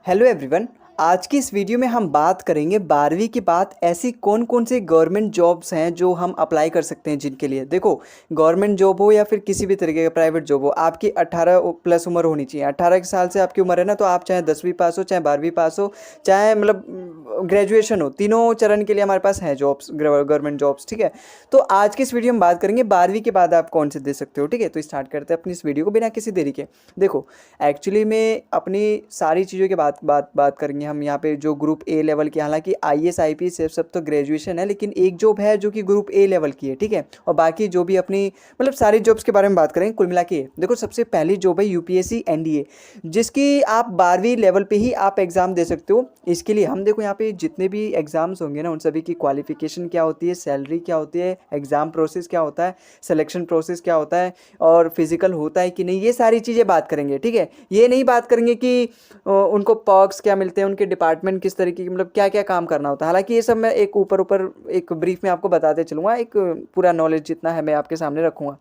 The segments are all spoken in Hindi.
Hello everyone. आज की इस वीडियो में हम बात करेंगे 12वीं के बाद ऐसी कौन कौन सी गवर्नमेंट जॉब्स हैं जो हम अप्लाई कर सकते हैं। जिनके लिए देखो, गवर्नमेंट जॉब हो या फिर किसी भी तरीके का प्राइवेट जॉब हो, आपकी 18 प्लस उम्र होनी चाहिए। 18 साल से आपकी उम्र है ना, तो आप चाहे 10वीं पास हो, चाहे 12वीं पास हो, चाहे ग्रेजुएशन हो, तीनों चरण के लिए हमारे पास है जॉब्स, गवर्नमेंट जॉब्स। ठीक है, तो आज की इस वीडियो में बात करेंगे 12वीं के बाद आप कौन से दे सकते हो। ठीक है, तो स्टार्ट करते हैं अपनी इस वीडियो को बिना किसी देरी के। देखो, एक्चुअली में अपनी सारी चीज़ों के बात करेंगे हम यहाँ पे। जो ग्रुप ए लेवल की, हालांकि आईएएस आईपीएस सब तो ग्रेजुएशन है, लेकिन एक जॉब है जो कि ग्रुप ए लेवल की है। ठीक है, और बाकी जो भी अपनी सारी जॉब्स के बारे में बात करेंगे कुल मिला के। देखो, सबसे पहली जॉब है यूपीएससी एनडीए, जिसकी आप 12वीं लेवल पे ही आप एग्ज़ाम दे सकते हो। इसके लिए हम देखो यहाँ पे जितने भी एग्ज़ाम्स होंगे ना, उन सभी की क्वालिफिकेशन क्या होती है, सैलरी क्या होती है, एग्ज़ाम प्रोसेस क्या होता है, सिलेक्शन प्रोसेस क्या होता है, और फिजिकल होता है कि नहीं, ये सारी चीज़ें बात करेंगे। ठीक है, ये नहीं बात करेंगे कि उनको पर्क्स क्या मिलते हैं, उनके डिपार्टमेंट किस तरीके की, क्या क्या काम करना होता है। हालांकि ये सब मैं एक ऊपर ऊपर एक ब्रीफ में आपको बताते चलूँगा, एक पूरा नॉलेज जितना है मैं आपके सामने रखूँगा।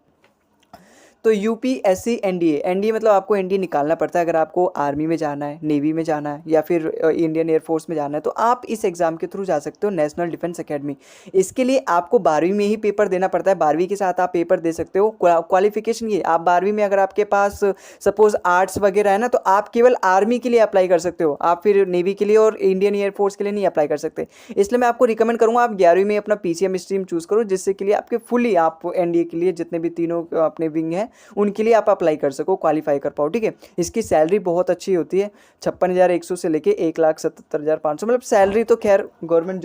तो यूपीएससी एनडीए, एनडीए मतलब आपको एनडीए निकालना पड़ता है अगर आपको आर्मी में जाना है, नेवी में जाना है, या फिर इंडियन एयरफोर्स में जाना है, तो आप इस एग्ज़ाम के थ्रू जा सकते हो, नेशनल डिफेंस एकेडमी। इसके लिए आपको 12वीं में ही पेपर देना पड़ता है। 12वीं के साथ आप पेपर दे सकते हो। क्वालिफिकेशन ये, आप 12वीं में अगर आपके पास सपोज आर्ट्स वगैरह है ना, तो आप केवल आर्मी के लिए अप्लाई कर सकते हो, आप फिर नेवी के लिए और इंडियन एयरफोर्स के लिए नहीं अप्लाई कर सकते। इसलिए मैं आपको रिकमेंड करूँगा आप 11वीं में अपना पीसीएम स्ट्रीम चूज़ करो, जिससे के लिए आपके फुली आप एनडीए के लिए जितने भी तीनों अपने विंग हैं उनके लिए आप अप्लाई कर सको, क्वालिफाई कर पाओ। ठीक है, इसकी सैलरी बहुत अच्छी होती है, 56,100 से लेके 1,77,500। सैलरी तो खैर गवर्नमेंट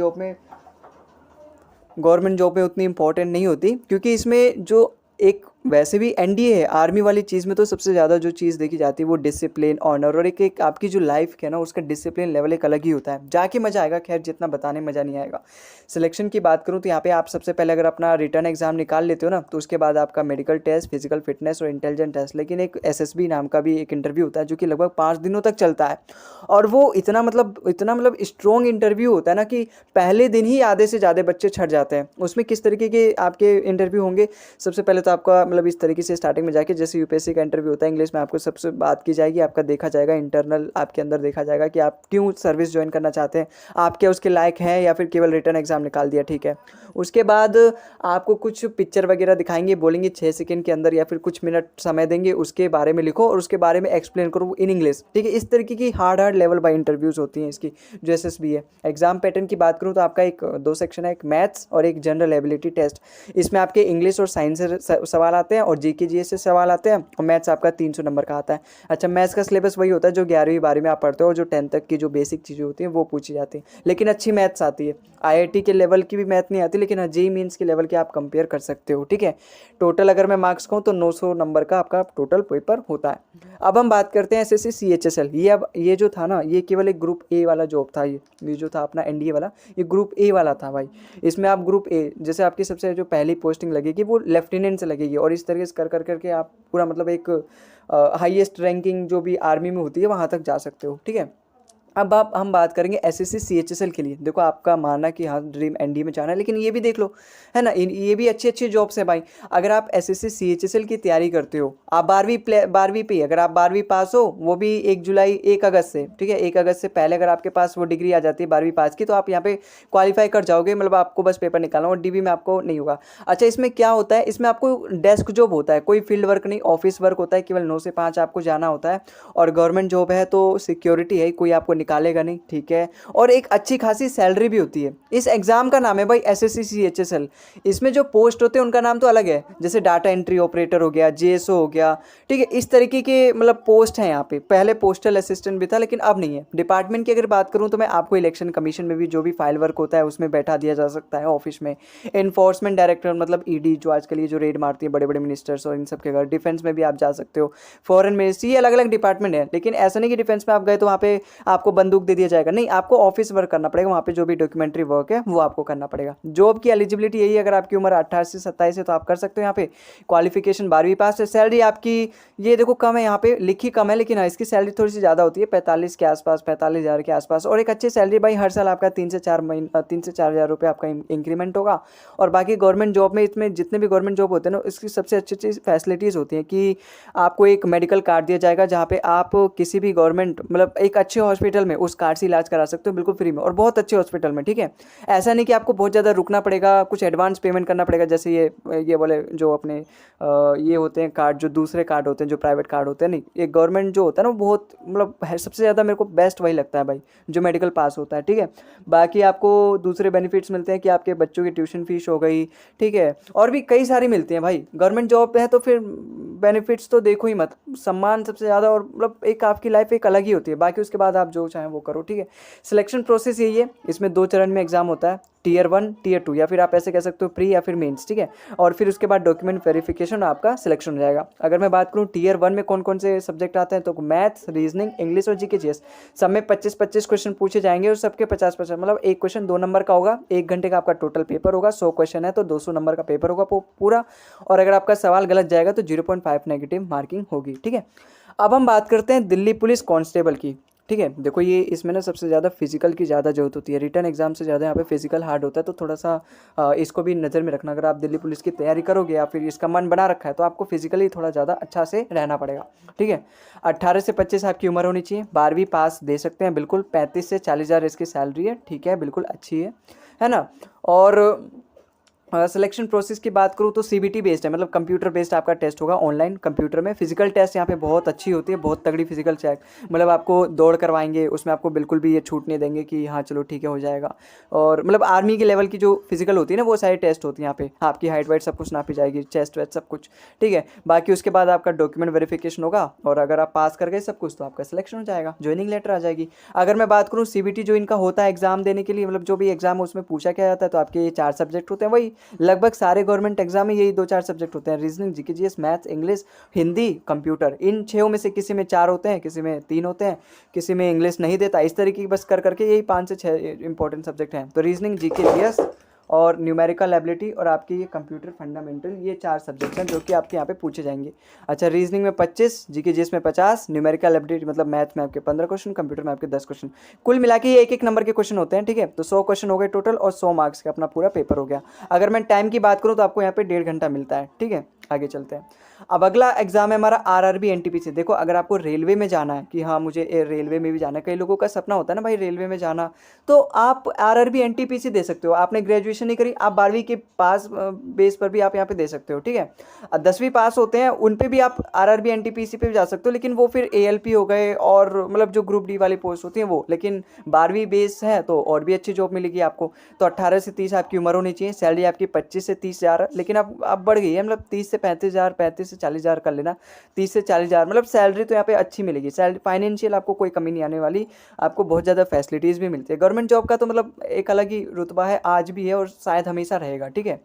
जॉब में उतनी इंपॉर्टेंट नहीं होती, क्योंकि इसमें जो एक वैसे भी एनडीए है, आर्मी वाली चीज़ में तो सबसे ज़्यादा जो चीज़ देखी जाती है वो डिसिप्लिन, ऑनर, और एक आपकी जो लाइफ है ना, उसका डिसिप्लिन लेवल एक अलग ही होता है। जाके मज़ा आएगा, खैर जितना बताने मज़ा नहीं आएगा। सिलेक्शन की बात करूँ तो यहाँ पे आप सबसे पहले अगर अपना रिटर्न एग्जाम निकाल लेते हो ना, तो उसके बाद आपका मेडिकल टेस्ट, फिजिकल फिटनेस और इंटेलिजेंट टेस्ट, लेकिन एक एसएसबी नाम का भी एक इंटरव्यू होता है जो कि लगभग 5 दिनों तक चलता है। और वो इतना स्ट्रॉन्ग इंटरव्यू होता है ना कि पहले दिन ही आधे से ज़्यादा बच्चे छट जाते हैं। उसमें किस तरीके के आपके इंटरव्यू होंगे, सबसे पहले तो आपका इस तरीके से स्टार्टिंग में जाके, जैसे यूपीएससी का इंटरव्यू होता है इंग्लिश में, आपको सबसे बात की जाएगी, आपका देखा जाएगा इंटरनल, आपके अंदर देखा जाएगा कि आप क्यों सर्विस ज्वाइन करना चाहते हैं, आप क्या उसके लायक हैं, या फिर केवल रिटर्न एग्जाम निकाल दिया। ठीक है, उसके बाद आपको कुछ पिक्चर वगैरह दिखाएंगे, बोलेंगे 6 सेकंड के अंदर या फिर कुछ मिनट समय देंगे, उसके बारे में लिखो और उसके बारे में एक्सप्लेन करो इन इंग्लिश। ठीक है, इस तरीके की हार्ड लेवल बाय इंटरव्यूज होती हैं इसकी जो एसएसबी है। एग्जाम पैटर्न की बात करूँ तो आपका एक 2 सेक्शन है, एक मैथ्स और एक जनरल एबिलिटी टेस्ट। इसमें आपके इंग्लिश और साइंस से सवाल आते हैं और जीके जीएस से सवाल आते हैं, और मैथ्स आपका 300 नंबर का आता है। अच्छा, मैथ्स का सिलेबस वही होता है जो 11वीं 12वीं में आप पढ़ते हो, और जो 10th तक की जो बेसिक चीज़ें होती हैं वो पूछी जाती हैं, लेकिन अच्छी मैथ्स आती है। आईआईटी के लेवल की भी मैथ नहीं आती, लेकिन जेईई मेंस के लेवल के आप कंपेयर कर सकते हो। ठीक है, टोटल अगर मैं मार्क्स कहूँ तो 900 नंबर का आपका टोटल पेपर होता है। अब हम बात करते हैं एसएससी सीएचएसएल। ये जो था ना, ये केवल एक ग्रुप ए वाला जॉब था। ये जो था अपना एनडीए वाला, ये ग्रुप ए वाला था भाई। इसमें आप ग्रुप ए, जैसे आपकी सबसे जो पहली पोस्टिंग लगेगी वो लेफ्टिनेंट से लगेगी, और इस तरीके से कर करके आप पूरा एक हाईएस्ट रैंकिंग जो भी आर्मी में होती है वहाँ तक जा सकते हो। ठीक है, अब हम बात करेंगे एसएससी सीएचएसएल के लिए। देखो, आपका मानना कि हाँ ड्रीम एनडीए में जाना है, लेकिन ये भी देख लो, है ना, ये भी अच्छी अच्छी जॉब्स है भाई। अगर आप एसएससी सीएचएसएल की तैयारी करते हो, आप 12वीं पे, अगर आप 12वीं पास हो, वो भी 1 अगस्त से, ठीक है, 1 अगस्त से पहले अगर आपके पास वो डिग्री आ जाती है 12वीं पास की, तो आप यहाँ पे क्वालिफाई कर जाओगे। आपको बस पेपर निकालना, और डीबी में आपको नहीं होगा। अच्छा, इसमें क्या होता है, इसमें आपको डेस्क जॉब होता है, कोई फील्ड वर्क नहीं, ऑफिस वर्क होता है, केवल 9 से 5 आपको जाना होता है। और गवर्नमेंट जॉब है तो सिक्योरिटी है, कोई आपको निकालेगा नहीं। ठीक है, और एक अच्छी खासी सैलरी भी होती है। इस एग्जाम का नाम है भाई एसएससी सीएचएसएल। इसमें जो पोस्ट होते हैं उनका नाम तो अलग है, जैसे डाटा एंट्री ऑपरेटर हो गया, जेएसओ हो गया। ठीक है, इस तरीके के पोस्ट हैं यहाँ पे। पहले पोस्टल असिस्टेंट भी था, लेकिन अब नहीं है। डिपार्टमेंट की अगर बात करूँ तो मैं आपको इलेक्शन कमीशन में भी जो भी फाइल वर्क होता है उसमें बैठा दिया जा सकता है ऑफिस में। एनफोर्समेंट डायरेक्टर ईडी, जो आजकल ये जो रेड मारती है बड़े बड़े मिनिस्टर्स और इन सब के घर। डिफेंस में भी आप जा सकते हो, फॉरेन मिनिस्ट्री, ये अलग अलग डिपार्टमेंट है। लेकिन ऐसा नहीं कि डिफेंस में आप गए तो वहाँ पे आपको बंदूक दे दिया जाएगा, नहीं, आपको ऑफिस वर्क करना पड़ेगा। वहाँ पे जो भी डॉक्यूमेंट्री वर्क है वो आपको करना पड़ेगा। जॉब की एलिजिबिलिटी यही है, अगर आपकी उम्र 18 से 27 है तो आप कर सकते हो। यहाँ पे क्वालिफिकेशन 12वीं पास है। सैलरी आपकी ये देखो कम है, यहाँ पे लिखी कम है, लेकिन हाँ इसकी सैलरी थोड़ी सी ज़्यादा होती है, 45 के आसपास, 45,000 के आसपास। और एक अच्छी सैलरी भाई, हर साल आपका 3 से 4 हज़ार रुपये आपका इंक्रीमेंट होगा। और बाकी गवर्नमेंट जॉब में, इसमें जितने भी गवर्नमेंट जॉब होते हैं ना, इसकी सबसे अच्छी अच्छी फैसिलिटीज़ होती हैं कि आपको एक मेडिकल कार्ड दिया जाएगा, जहाँ पे आप किसी भी गवर्नमेंट एक अच्छे हॉस्पिटल हॉस्पिटल में उस कार्ड से इलाज करा सकते हो बिल्कुल फ्री में, और बहुत अच्छे हॉस्पिटल में, ठीक है। ऐसा नहीं कि आपको बहुत ज़्यादा रुकना पड़ेगा, कुछ एडवांस पेमेंट करना पड़ेगा, जैसे ये बोले जो अपने ये होते हैं कार्ड, जो दूसरे कार्ड होते हैं, जो प्राइवेट कार्ड होते हैं, नहीं, ये गवर्नमेंट जो होता है ना, वो बहुत मतलब सबसे ज़्यादा मेरे को बेस्ट वही लगता है भाई, जो मेडिकल पास होता है, ठीक है। बाकी आपको दूसरे बेनिफिट्स मिलते हैं कि आपके बच्चों की ट्यूशन फीस हो गई, ठीक है, और भी कई सारी मिलती हैं भाई। गवर्नमेंट जॉब है तो फिर बेनिफिट्स तो देखो ही मत, सम्मान सबसे ज़्यादा, और मतलब एक आपकी लाइफ एक अलग ही होती है। बाकी उसके बाद आप जो चाहें वो करो, ठीक है। सिलेक्शन प्रोसेस यही है, इसमें 2 चरण में एग्जाम होता है, टीयर 1 टीयर 2, या फिर आप ऐसे कह सकते हो प्री या फिर मेंस, ठीक है। और फिर उसके बाद डॉक्यूमेंट वेरिफिकेशन, आपका सिलेक्शन हो जाएगा। अगर मैं बात करूँ टीयर 1 में कौन कौन से सब्जेक्ट आते हैं, तो मैथ्स, रीजनिंग, इंग्लिश और जीके जीएस। सब में 25-25 क्वेश्चन पूछे जाएंगे, और सबके 50-50, मतलब एक क्वेश्चन 2 नंबर का होगा। 1 घंटे का आपका टोटल पेपर होगा, 100 क्वेश्चन है तो 200 नंबर का पेपर होगा पूरा। और अगर आपका सवाल गलत जाएगा तो 0.5 नेगेटिव मार्किंग होगी, ठीक है। अब हम बात करते हैं दिल्ली पुलिस कांस्टेबल की, ठीक है। देखो ये इसमें ना सबसे ज़्यादा फिजिकल की ज़्यादा जरूरत होती है, रिटर्न एग्जाम से ज़्यादा यहाँ पे फिजिकल हार्ड होता है, तो थोड़ा सा इसको भी नज़र में रखना। अगर आप दिल्ली पुलिस की तैयारी करोगे या फिर इसका मन बना रखा है, तो आपको फिजिकली थोड़ा ज़्यादा अच्छा से रहना पड़ेगा, ठीक है। 18 से 25 आपकी उम्र होनी चाहिए, 12वीं पास दे सकते हैं बिल्कुल। 35 से 40 हज़ार इसकी सैलरी है, ठीक है, बिल्कुल अच्छी है ना। और सिलेक्शन प्रोसेस की बात करूँ तो सीबीटी बेस्ड है, मतलब कंप्यूटर बेस्ड आपका टेस्ट होगा ऑनलाइन कंप्यूटर में। फिजिकल टेस्ट यहाँ पे बहुत अच्छी होती है, बहुत तगड़ी फिजिकल चेक, मतलब आपको दौड़ करवाएंगे, उसमें आपको बिल्कुल भी ये छूट नहीं देंगे कि हाँ चलो ठीक है हो जाएगा। और मतलब आर्मी के लेवल की जो फिजिकल होती है ना, वो सारी टेस्ट होती है यहाँ पे, आपकी हाइट वाइट सब कुछ नापी जाएगी, चेस्ट वेस्ट सब कुछ, ठीक है। बाकी उसके बाद आपका डॉक्यूमेंट वेरिफिकेशन होगा, और अगर आप पास कर गए सब कुछ तो आपका सिलेक्शन हो जाएगा, ज्वाइनिंग लेटर आ जाएगी। अगर मैं बात करूँ सीबीटी जो इनका होता है एग्जाम देने के लिए, मतलब जो भी एग्जाम है उसमें पूछा क्या जाता है, तो आपके ये 4 सब्जेक्ट होते हैं, वही लगभग सारे गवर्नमेंट एग्जाम में यही 2-4 सब्जेक्ट होते हैं, reasoning, GK GS, maths, English, Hindi, computer. इन 6 में से किसी में 4 होते हैं, किसी में 3 होते हैं, किसी में इंग्लिश नहीं देता। इस तरीके की बस कर करके यही 5 से 6 इंपॉर्टेंट सब्जेक्ट हैं। तो रीजनिंग, जीके जीएस और न्यूमेरिकल एबिलिटी और आपकी ये कंप्यूटर फंडामेंटल, ये 4 सब्जेक्ट्स हैं जो कि आपके यहाँ पे पूछे जाएंगे। अच्छा, रीजनिंग में 25, जीके जीएस में 50, न्यूमेरिकल एबिलिटी मतलब मैथ में आपके 15 क्वेश्चन, कंप्यूटर में आपके 10 क्वेश्चन, कुल मिला के ये 1-1 नंबर के क्वेश्चन होते हैं, ठीक है। तो 100 क्वेश्चन हो गए टोटल, और 100 मार्क्स का अपना पूरा पेपर हो गया। अगर मैं टाइम की बात करूँ तो आपको यहाँ पे 1.5 घंटा मिलता है, ठीक है। आगे चलते हैं। अब अगला एग्जाम है हमारा आरआरबी एनटीपीसी। देखो अगर आपको रेलवे में जाना है कि हाँ मुझे रेलवे में भी जाना है, कई लोगों का सपना होता है ना भाई रेलवे में जाना, तो आप आरआरबी एनटीपीसी दे सकते हो। आपने ग्रेजुएशन नहीं करी, आप 12वीं के पास बेस पर भी आप यहाँ पे दे सकते हो, ठीक है। 10वीं पास होते हैं उन पे भी आप आरआरबी एनटीपीसी पे भी जा सकते हो, लेकिन वो फिर एएलपी हो गए और मतलब जो ग्रुप डी वाली पोस्ट होती है वो। लेकिन 12वीं बेस है तो और भी अच्छी जॉब मिलेगी आपको। तो 18 से 30 आपकी उम्र होनी चाहिए, सैलरी आपकी 25 से 30 हज़ार, लेकिन अब बढ़ गई है, मतलब 30 से 35 हज़ार, 35 से 40 हज़ार कर लेना, 30 से 40 हज़ार, मतलब सैलरी तो यहाँ पे अच्छी मिलेगी। सैलरी फाइनेंशियल आपको कोई कमी नहीं आने वाली, आपको बहुत ज़्यादा फैसिलिटीज़ भी मिलती है। गवर्नमेंट जॉब का तो मतलब एक अलग ही रुतबा है, आज भी है और शायद हमेशा रहेगा, ठीक है।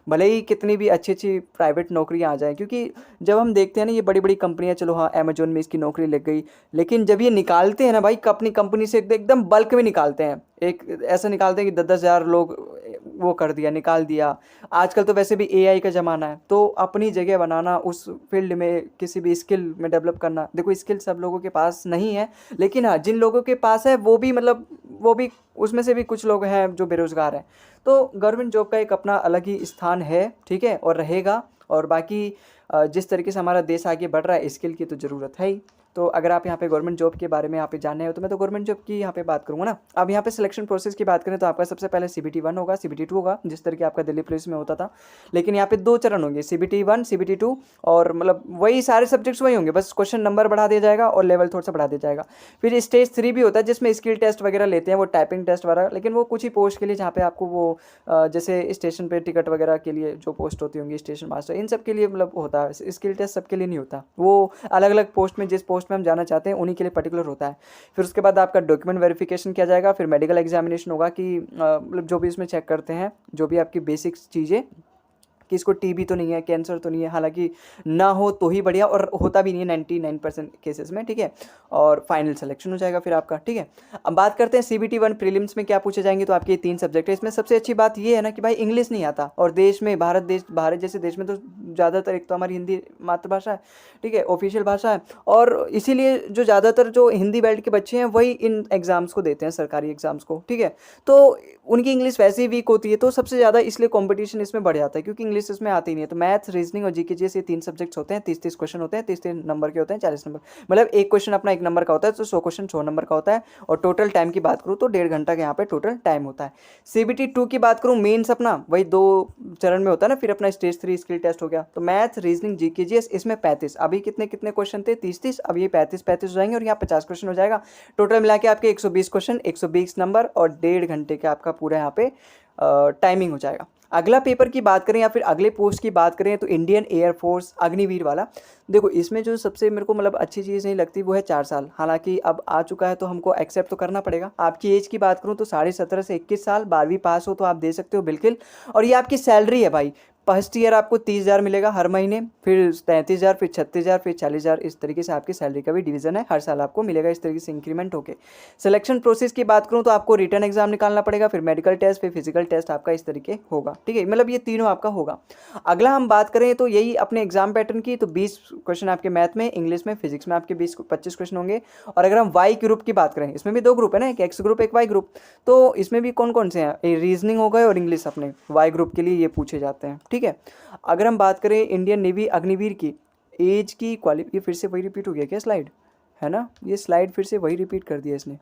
भले ही कितनी भी अच्छी अच्छी प्राइवेट नौकरियां आ जाएं, क्योंकि जब हम देखते हैं ना ये बड़ी बड़ी कंपनियां, चलो हाँ अमेजोन में इसकी नौकरी लग गई, लेकिन जब ये निकालते हैं ना भाई अपनी कंपनी से एकदम बल्क में निकालते हैं, एक ऐसा निकालते हैं कि 10-10 हज़ार लोग वो कर दिया, निकाल दिया। आजकल तो वैसे भी एआई का ज़माना है, तो अपनी जगह बनाना उस फील्ड में, किसी भी स्किल में डेवलप करना। देखो स्किल सब लोगों के पास नहीं है, लेकिन हाँ जिन लोगों के पास है वो भी मतलब वो भी उसमें से भी कुछ लोग हैं जो बेरोज़गार हैं। तो गवर्नमेंट जॉब का एक अपना अलग ही स्थान है, ठीक है, और रहेगा। और बाकी जिस तरीके से हमारा देश आगे बढ़ रहा है, स्किल की तो ज़रूरत है ही। तो अगर आप यहाँ पे गवर्नमेंट जॉब के बारे में यहाँ पे जानना है तो मैं तो गवर्नमेंट जॉब की यहाँ पे बात करूँगा ना। अब यहाँ पे सिलेक्शन प्रोसेस की बात करें तो आपका सबसे पहले CBT 1 होगा, CBT 2 होगा, जिस तरीके आपका दिल्ली पुलिस में होता था। लेकिन यहाँ पे 2 चरण होंगे, CBT 1 CBT 2, और मतलब वही सारे सब्जेक्ट्स वही होंगे, बस क्वेश्चन नंबर बढ़ा दिया जाएगा और लेवल थोड़ा सा बढ़ा दिया जाएगा। फिर स्टेज 3 भी होता है जिसमें स्किल टेस्ट वगैरह लेते हैं, वो टाइपिंग टेस्ट वगैरह, लेकिन वो कुछ ही पोस्ट के लिए, जहाँ पे आपको वो जैसे स्टेशन पे टिकट वगैरह के लिए जो पोस्ट होती होंगी, स्टेशन मास्टर, इन सब के लिए मतलब होता है। स्किल टेस्ट सबके लिए नहीं होता, वो अलग अलग पोस्ट में, जिस पोस्ट में हम जाना चाहते हैं उन्हीं के लिए पर्टिकुलर होता है। फिर उसके बाद आपका डॉक्यूमेंट वेरिफिकेशन किया जाएगा, फिर मेडिकल एग्जामिनेशन होगा कि मतलब जो भी इसमें चेक करते हैं, जो भी आपकी बेसिक चीज़ें कि इसको टीबी तो नहीं है, कैंसर तो नहीं है, हालांकि ना हो तो ही बढ़िया, और होता भी नहीं है 99% केसेस में, ठीक है। और फाइनल सिलेक्शन हो जाएगा फिर आपका, ठीक है। अब बात करते हैं CBT 1 प्रीलिम्स में क्या पूछे जाएंगे। तो आपके 3 सब्जेक्ट है, इसमें सबसे अच्छी बात ये है ना कि भाई इंग्लिश नहीं आता, और देश में भारत जैसे देश में तो ज़्यादातर एक तो हमारी हिंदी मातृभाषा है, ठीक है, ऑफिशियल भाषा है, और इसीलिए जो ज़्यादातर जो हिंदी बेल्ट के बच्चे हैं वही इन एग्ज़ाम्स को देते हैं, सरकारी एग्ज़ाम्स को, ठीक है। तो उनकी इंग्लिश वैसे ही वीक होती है, तो सबसे ज़्यादा इसलिए कॉम्पिटिशन इसमें बढ़ जाता है, क्योंकि इंग्लिश इंग्लिश इसमें आती नहीं है। तो मैथ्स, रीजनिंग और जीके जीएस ये 3 सब्जेक्ट्स होते हैं, 30-30 क्वेश्चन होते हैं, 30-30 नंबर के होते हैं, 40 नंबर, मतलब एक क्वेश्चन अपना 1 नंबर का होता है, तो 100 क्वेश्चन 100 नंबर का होता है। और टोटल टाइम की बात करूँ तो 1.5 घंटा का यहाँ पे टोटल टाइम होता है। CBT 2 की बात करूँ, मेंस अपना वही 2 चरण में होता है ना, फिर अपना स्टेज 3 स्किल टेस्ट हो गया। तो मैथ, रीजनिंग, जीके जीएस इसमें 35, अभी कितने कितने क्वेश्चन थे, 30-30, अब ये 35-35 हो जाएंगे और यहाँ 50 क्वेश्चन हो जाएगा। टोटल मिला के आपके 120 क्वेश्चन, 120 नंबर और 1.5 घंटे का आपका पूरा यहाँ पे टाइमिंग हो जाएगा। अगला पेपर की बात करें या फिर अगले पोस्ट की बात करें तो इंडियन एयरफोर्स अग्निवीर वाला। देखो इसमें जो सबसे मेरे को मतलब अच्छी चीज़ नहीं लगती वो है 4 साल, हालांकि अब आ चुका है तो हमको एक्सेप्ट तो करना पड़ेगा। आपकी एज की बात करूँ तो 17.5 से 21 साल, 12वीं पास हो तो आप दे सकते हो बिल्कुल। और ये आपकी सैलरी है भाई, फर्स्ट ईयर आपको 30,000 मिलेगा हर महीने, फिर 33,000, फिर 36,000, फिर 40,000, इस तरीके से आपकी सैलरी का भी डिवीजन है, हर साल आपको मिलेगा इस तरीके से इंक्रीमेंट होके। सिलेक्शन प्रोसेस की बात करूँ तो आपको रिटर्न एग्जाम निकालना पड़ेगा, फिर मेडिकल टेस्ट, फिर फिजिकल टेस्ट आपका इस तरीके होगा, ठीक है, मतलब ये तीनों आपका होगा। अगला हम बात करें तो यही अपने एग्जाम पैटर्न की, तो 20 क्वेश्चन आपके मैथ में, इंग्लिश में, फिजिक्स में आपके 20-25 क्वेश्चन होंगे। और अगर हम वाई ग्रुप की बात करें, इसमें भी 2 ग्रुप है ना, एक एक्स ग्रुप एक वाई ग्रुप, तो इसमें भी कौन कौन से हैं, रीजनिंग हो गए और इंग्लिश अपने वाई ग्रुप के लिए ये पूछे जाते हैं, ठीक है। अगर हम बात करें इंडियन नेवी अग्निवीर की एज की ये फिर से वही रिपीट हो गया क्या स्लाइड, है ना, ये स्लाइड फिर से वही रिपीट कर दिया इसने।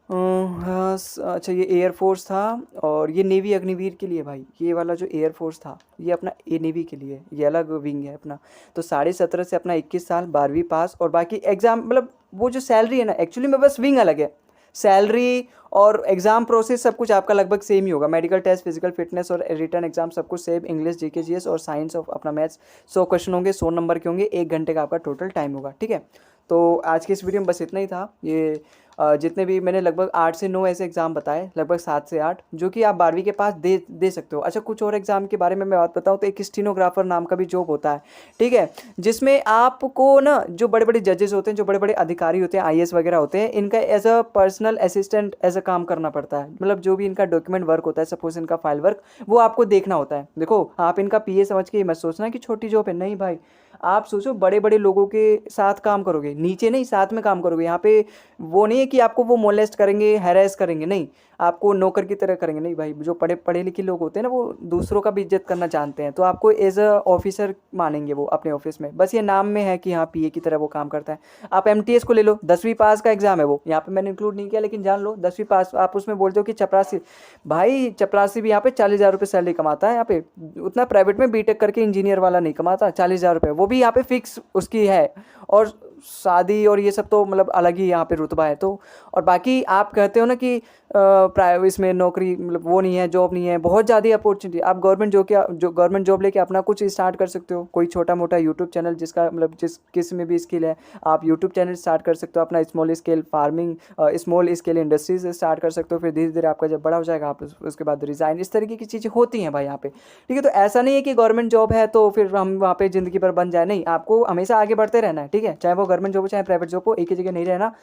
हाँ अच्छा, ये एयरफोर्स था और ये नेवी अग्निवीर के लिए भाई, ये वाला जो एयरफोर्स था ये अपना ए नेवी के लिए, ये अलग विंग है अपना। तो 17.5 से अपना 21 साल, 12वीं पास और बाकी एग्जाम, मतलब वो जो सैलरी है ना एक्चुअली में बस विंग अलग है, सैलरी और एग्जाम प्रोसेस सब कुछ आपका लगभग सेम ही होगा। मेडिकल टेस्ट, फिजिकल फिटनेस और रिटर्न एग्जाम सब कुछ सेम, इंग्लिश, जीके जीएस और साइंस ऑफ अपना मैथ्स 100 क्वेश्चन होंगे, 100 नंबर के होंगे, 1 घंटे का आपका टोटल टाइम होगा, ठीक है। तो आज की इस वीडियो में बस इतना ही था। ये जितने भी मैंने लगभग 8 से 9 ऐसे एग्जाम बताए, लगभग 7 से 8 जो कि आप 12वीं के पास दे सकते हो। अच्छा कुछ और एग्जाम के बारे में मैं बात बताऊँ तो एक स्टीनोग्राफर नाम का भी जॉब होता है, ठीक है, जिसमें आपको ना जो बड़े बड़े जजेस होते हैं, जो बड़े बड़े अधिकारी होते हैं, आईएएस वगैरह होते हैं, इनका as a personal assistant as a काम करना पड़ता है। मतलब जो भी इनका डॉक्यूमेंट वर्क होता है, सपोज इनका फाइल वर्क, वो आपको देखना होता है। देखो आप इनका पीए समझ के मत सोचना कि छोटी जॉब है, नहीं भाई, आप सोचो बड़े बड़े लोगों के साथ काम करोगे, नीचे नहीं साथ में काम करोगे। यहाँ पे वो नहीं है कि आपको वो मोलेस्ट करेंगे, हैरेस करेंगे, नहीं, आपको नौकर की तरह करेंगे, नहीं भाई। जो पढ़े लिखे लोग होते हैं ना वो दूसरों का भी इज्जत करना जानते हैं, तो आपको एज अ ऑफिसर मानेंगे वो अपने ऑफिस में। बस ये नाम में है कि हाँ पीए की तरह वो काम करता है। आप एमटीएस को ले लो, 10वीं पास का एग्जाम है वो, यहाँ पे मैंने इंक्लूड नहीं किया लेकिन जान लो 10वीं पास। आप उसमें बोलते हो कि चपरासी, भाई चपरासी भी यहाँ पे 40,000 रुपये सैलरी कमाता है। यहाँ पे उतना प्राइवेट में बीटेक करके इंजीनियर वाला नहीं कमाता 40,000 रुपये, वो भी यहाँ पे फिक्स उसकी है। और शादी और ये सब तो मतलब अलग ही यहाँ पे रुतबा है। तो और बाकी आप कहते हो ना कि प्राइवेट इसमें नौकरी मतलब वो नहीं है, जॉब नहीं है, बहुत ज़्यादा अपॉर्चुनिटी। आप गवर्नमेंट जॉब लेके अपना कुछ स्टार्ट कर सकते हो, कोई छोटा मोटा यूट्यूब चैनल जिसका मतलब किस में भी स्किल है, आप यूट्यूब चैनल स्टार्ट कर सकते हो। अपना small scale farming, small scale industries start कर सकते हो। फिर धीरे धीरे आपका जब बड़ा हो जाएगा आप उसके बाद रिज़ाइन, इस तरीके की चीज़ें होती हैं भाई यहाँ पे, ठीक है। तो ऐसा नहीं है कि गवर्नमेंट जॉब है तो फिर हम वहाँ पे ज़िंदगी भर बन जाए, नहीं, आपको हमेशा आगे बढ़ते रहना है, ठीक है, चाहे वो गवर्नमेंट जॉब हो चाहे प्राइवेट जॉब हो, एक ही जगह नहीं रहना।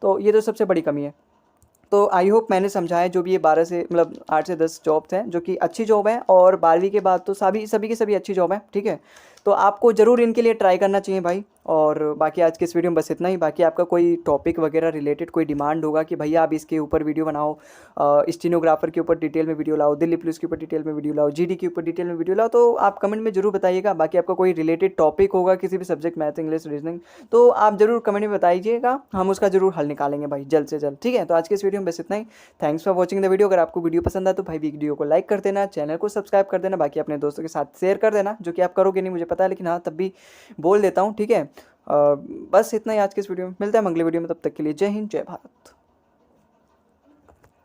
तो ये तो सबसे बड़ी कमी है। तो आई होप मैंने समझाया जो भी ये 12 से मतलब 8 से 10 जॉब्स हैं जो कि अच्छी जॉब है, और 12वीं के बाद तो सभी की सभी अच्छी जॉब है, ठीक है। तो आपको ज़रूर इनके लिए ट्राई करना चाहिए भाई। और बाकी आज के इस वीडियो में बस इतना ही। बाकी आपका कोई टॉपिक वगैरह रिलेटेड कोई डिमांड होगा कि भैया आप इसके ऊपर वीडियो बनाओ, स्टीनोग्राफर के ऊपर डिटेल में वीडियो लाओ, दिल्ली पुलिस के ऊपर डिटेल में वीडियो लाओ, जीडी के ऊपर डिटेल में वीडियो लाओ, तो आप कमेंट में जरूर बताइएगा। बाकी आपका कोई रिलेटेड टॉपिक होगा किसी भी सब्जेक्ट, मैथ, इंग्लिश, रीजनिंग, तो आप जरूर कमेंट में बताइएगा, हम उसका जरूर हल निकालेंगे भाई जल्द से जल्द, ठीक है। तो आज के इस वीडियो में बस इतना ही। Thanks for watching the video. अगर आपको वीडियो पसंद आए तो भाई वीडियो को लाइक कर देना, चैनल को सब्सक्राइब कर देना, बाकी अपने दोस्तों के साथ शेयर कर देना, जो कि आप करोगे नहीं मुझे पता है, लेकिन हाँ तब भी बोल देता हूँ, ठीक है। बस इतना ही आज के इस वीडियो में। मिलता है अगले वीडियो में, तब तक के लिए जय हिंद जय भारत।